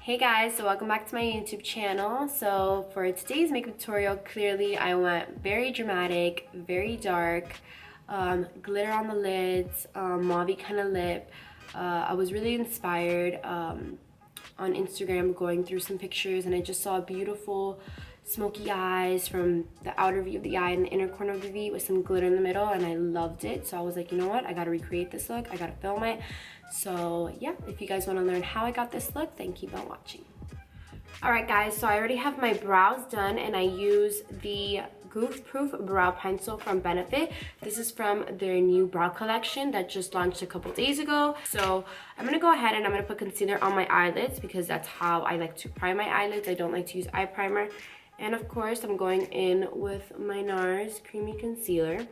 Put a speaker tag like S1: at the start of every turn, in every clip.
S1: Hey guys, so welcome back to my YouTube channel. So for today's makeup tutorial, clearly I went very dramatic, very dark, glitter on the lids, mauve kind of lip. I was really inspired on Instagram going through some pictures, and I just saw beautiful smoky eyes from the outer V of the eye and the inner corner of the V with some glitter in the middle, and I loved it. So I was like, you know what, I gotta recreate this look, I gotta film it. So yeah, if you guys want to learn how I got this look, then keep on watching. Alright guys, so I already have my brows done, and I use the Goof Proof Brow Pencil from Benefit. This is from their new brow collection that just launched a couple days ago. So I'm going to go ahead and I'm going to put concealer on my eyelids because that's how I like to prime my eyelids. I don't like to use eye primer. And of course, I'm going in with my Nars Creamy Concealer.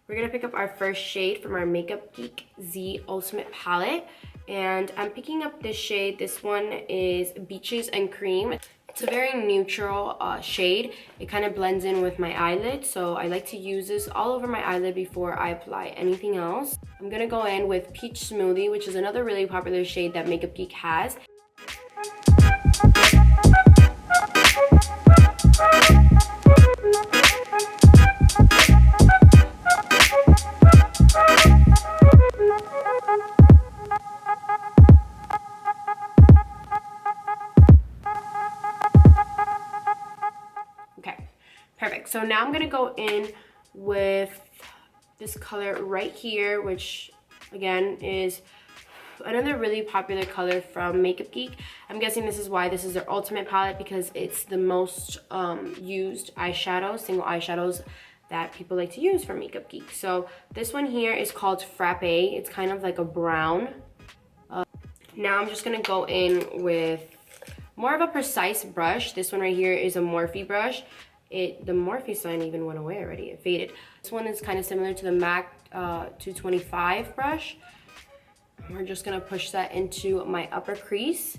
S1: We're going to pick up our first shade from our Makeup Geek Z Ultimate Palette. And I'm picking up this shade. This one is Beaches and Cream. It's a very neutral shade. It kind of blends in with my eyelid. So I like to use this all over my eyelid before I apply anything else. I'm going to go in with Peach Smoothie, which is another really popular shade that Makeup Geek has. Okay, perfect. So now I'm going to go in with this color right here, which again is another really popular color from Makeup Geek. I'm guessing this is why this is their ultimate palette, because it's the most used eyeshadow, single eyeshadows that people like to use from Makeup Geek. So this one here is called Frappe. It's kind of like a brown. Now I'm just going to go in with more of a precise brush. This one right here is a Morphe brush. The Morphe sign even went away already. It faded. This one is kind of similar to the MAC 225 brush. We're just going to push that into my upper crease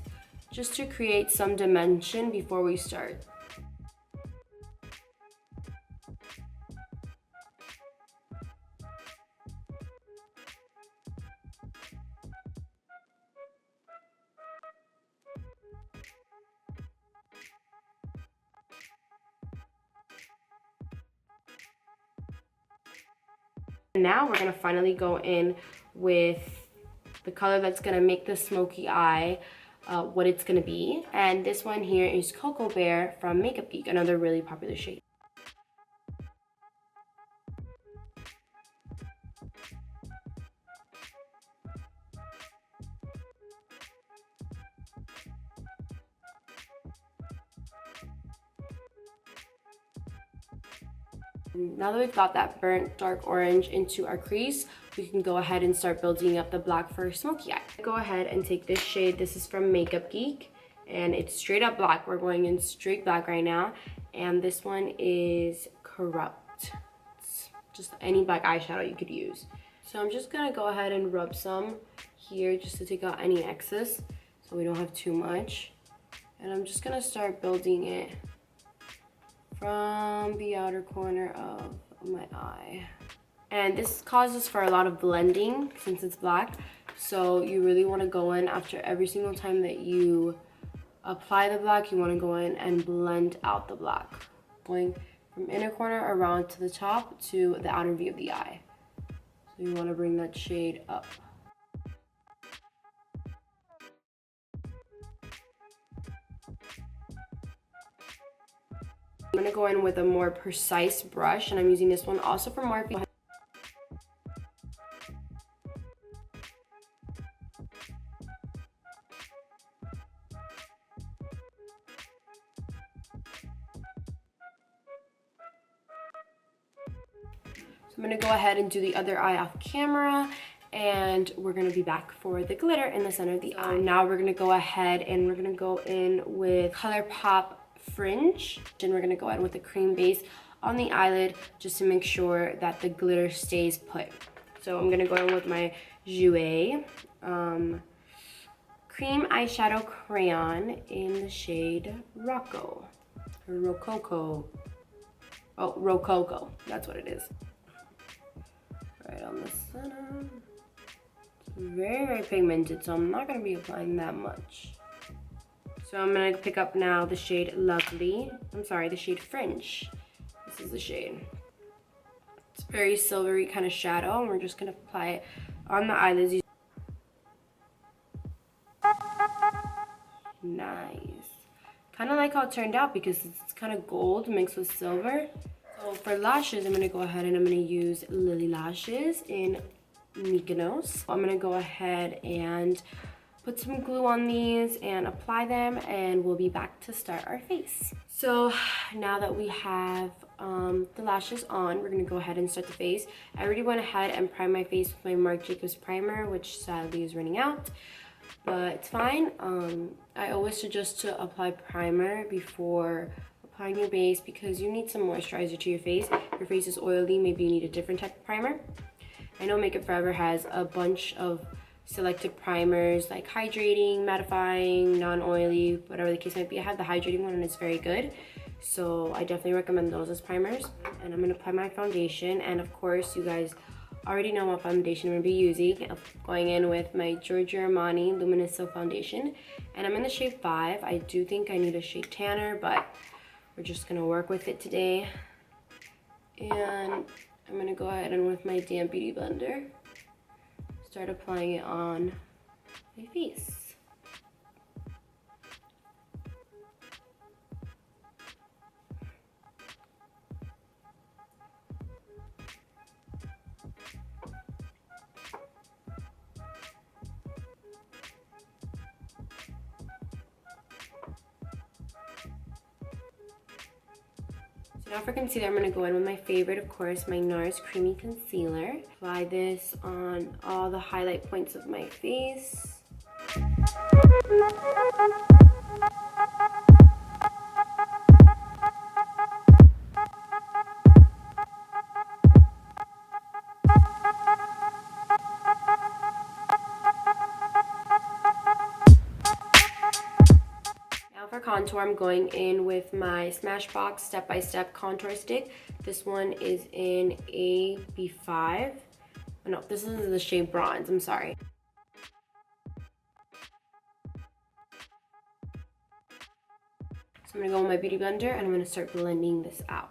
S1: just to create some dimension before we start. Now we're going to finally go in with the color that's going to make the smoky eye what it's going to be. And this one here is Cocoa Bear from Makeup Geek, another really popular shade. Now that we've got that burnt dark orange into our crease, we can go ahead and start building up the black for smoky eye. Go ahead and take this shade. This is from Makeup Geek, and it's straight up black. We're going in straight black right now. And this one is Corrupt. It's just any black eyeshadow you could use. So I'm just gonna go ahead and rub some here just to take out any excess so we don't have too much. And I'm just gonna start building it from the outer corner of my eye. And this causes for a lot of blending since it's black, so you really want to go in after every single time that you apply the black. You want to go in and blend out the black, going from inner corner around to the top to the outer V of the eye. So you want to bring that shade up. I'm going to go in with a more precise brush, and I'm using this one also from Morphe. So I'm going to go ahead and do the other eye off camera, and we're going to be back for the glitter in the center of the eye. Now we're going to go ahead and we're going to go in with ColourPop Fringe, and we're going to go in with the cream base on the eyelid just to make sure that the glitter stays put. So I'm going to go in with my Jouer cream eyeshadow crayon in the shade Rocco, or Rococo. Oh, Rococo, that's what it is. Right on the center. It's very, very pigmented, so I'm not going to be applying that much. So I'm gonna pick up now the shade Lovely. I'm sorry, the shade Fringe. This is the shade. It's very silvery kind of shadow, and we're just gonna apply it on the eyelids. Nice. Kind of like how it turned out because it's kind of gold mixed with silver. So for lashes, I'm gonna go ahead and I'm gonna use Lily Lashes in MYKONOS. I'm gonna go ahead and put some glue on these and apply them, and we'll be back to start our face. So now that we have the lashes on, we're gonna go ahead and start the face. I already went ahead and primed my face with my Marc primer, which sadly is running out, but it's fine. I always suggest to apply primer before applying your base because you need some moisturizer to your face. If your face is oily, maybe you need a different type of primer. I know Makeup Forever has a bunch of selected primers like hydrating, mattifying, non-oily, whatever the case might be. I have the hydrating one and it's very good, so I definitely recommend those as primers. And I'm gonna apply my foundation, and of course you guys already know what foundation I'm gonna be using. I'm going in with my Giorgio Armani Luminous foundation, and I'm in the shade 5. I do think I need a shade tanner, but we're just gonna work with it today. And I'm gonna go ahead and with my damp beauty blender start applying it on my face. So now for concealer, I'm going to go in with my favorite, of course, my Nars Creamy Concealer. Apply this on all the highlight points of my face. Now for contour, I'm going in with my Smashbox Step by Step Contour Stick. This one is in AB5. Oh, no, this is the shade Bronze, I'm sorry. So I'm gonna go with my beauty blender and I'm gonna start blending this out.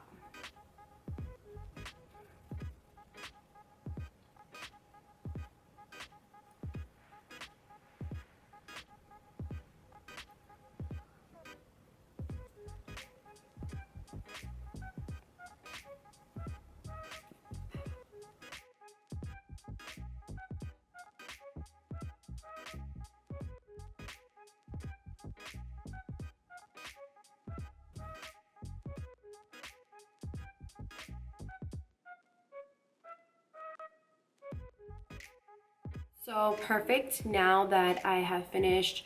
S1: So perfect. Now that I have finished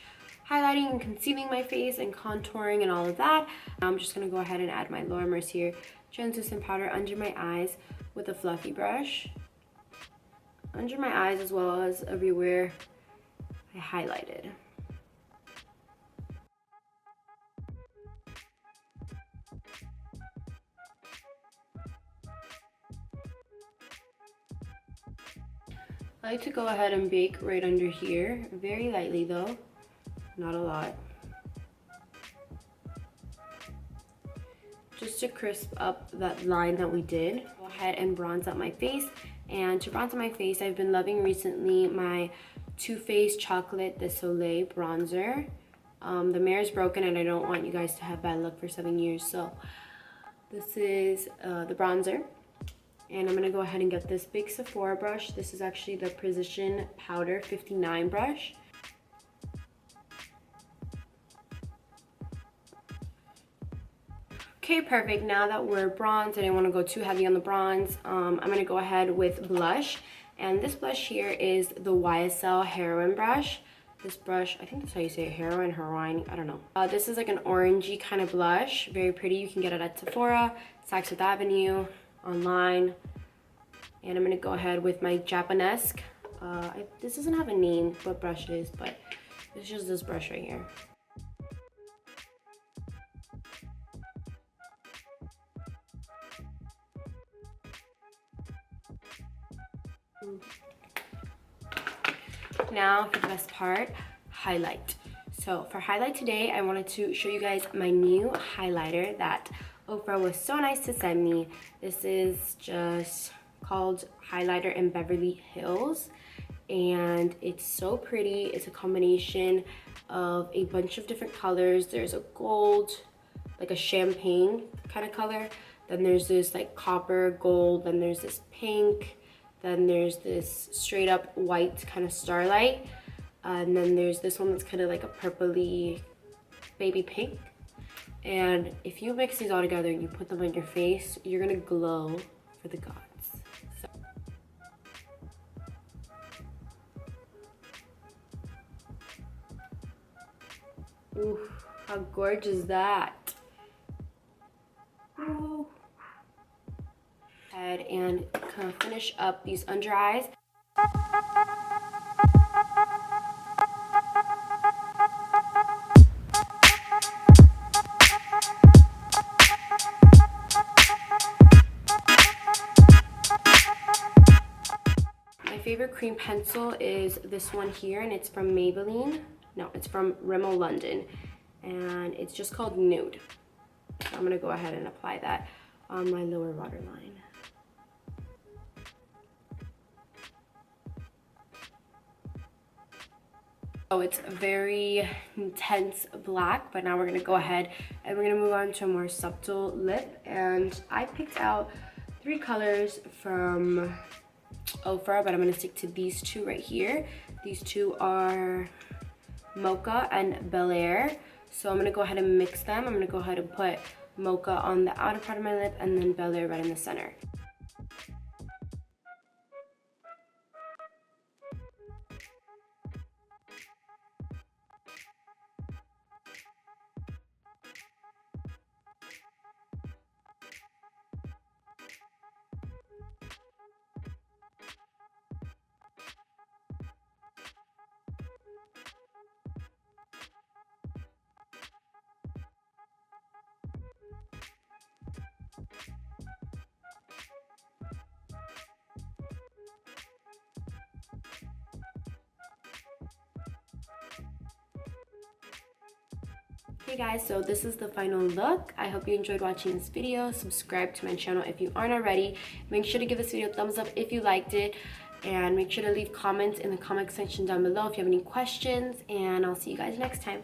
S1: highlighting and concealing my face and contouring and all of that, I'm just gonna go ahead and add my Laura Mercier translucent powder under my eyes with a fluffy brush. Under my eyes as well as everywhere I highlighted. I like to go ahead and bake right under here, very lightly though, not a lot. Just to crisp up that line that we did. Go ahead and bronze up my face. And to bronze up my face, I've been loving recently my Too Faced Chocolate the Soleil bronzer. The mirror is broken and I don't want you guys to have bad luck for 7 years, so this is the bronzer. And I'm gonna go ahead and get this big Sephora brush. This is actually the Precision Powder 59 brush. Okay, perfect. Now that we're bronzed, I didn't want to go too heavy on the bronze. I'm gonna go ahead with blush. And this blush here is the YSL Heroine brush. This brush, I think that's how you say it, Heroine, I don't know. This is like an orangey kind of blush. Very pretty. You can get it at Sephora, Saks Fifth Avenue, online. And I'm gonna go ahead with my Japanesque. This doesn't have a name what brush it is, but it's just this brush right here. Now for the best part, highlight. So for highlight today, I wanted to show you guys my new highlighter that Ofra was so nice to send me. This is just called Highlighter in Beverly Hills, and it's so pretty. It's a combination of a bunch of different colors. There's a gold, like a champagne kind of color. Then there's this like copper gold. Then there's this pink. Then there's this straight up white kind of starlight. And then there's this one that's kind of like a purpley baby pink. And if you mix these all together and you put them on your face, you're gonna glow for the gods. So. Ooh, how gorgeous is that? Ooh. And kind of finish up these under eyes. My favorite cream pencil is this one here, and it's from Maybelline. No, it's from Rimmel London, and it's just called Nude. So I'm gonna go ahead and apply that on my lower waterline. So it's very intense black, but now we're gonna go ahead and we're gonna move on to a more subtle lip. And I picked out 3 colors from Ofra, but I'm gonna stick to these 2 right here. These 2 are Mocha and Bel Air. So I'm gonna go ahead and mix them. I'm gonna go ahead and put Mocha on the outer part of my lip and then Bel Air right in the center. Hey guys, so this is the final look. I hope you enjoyed watching this video. Subscribe to my channel if you aren't already. Make sure to give this video a thumbs up if you liked it, and make sure to leave comments in the comment section down below if you have any questions, and I'll see you guys next time.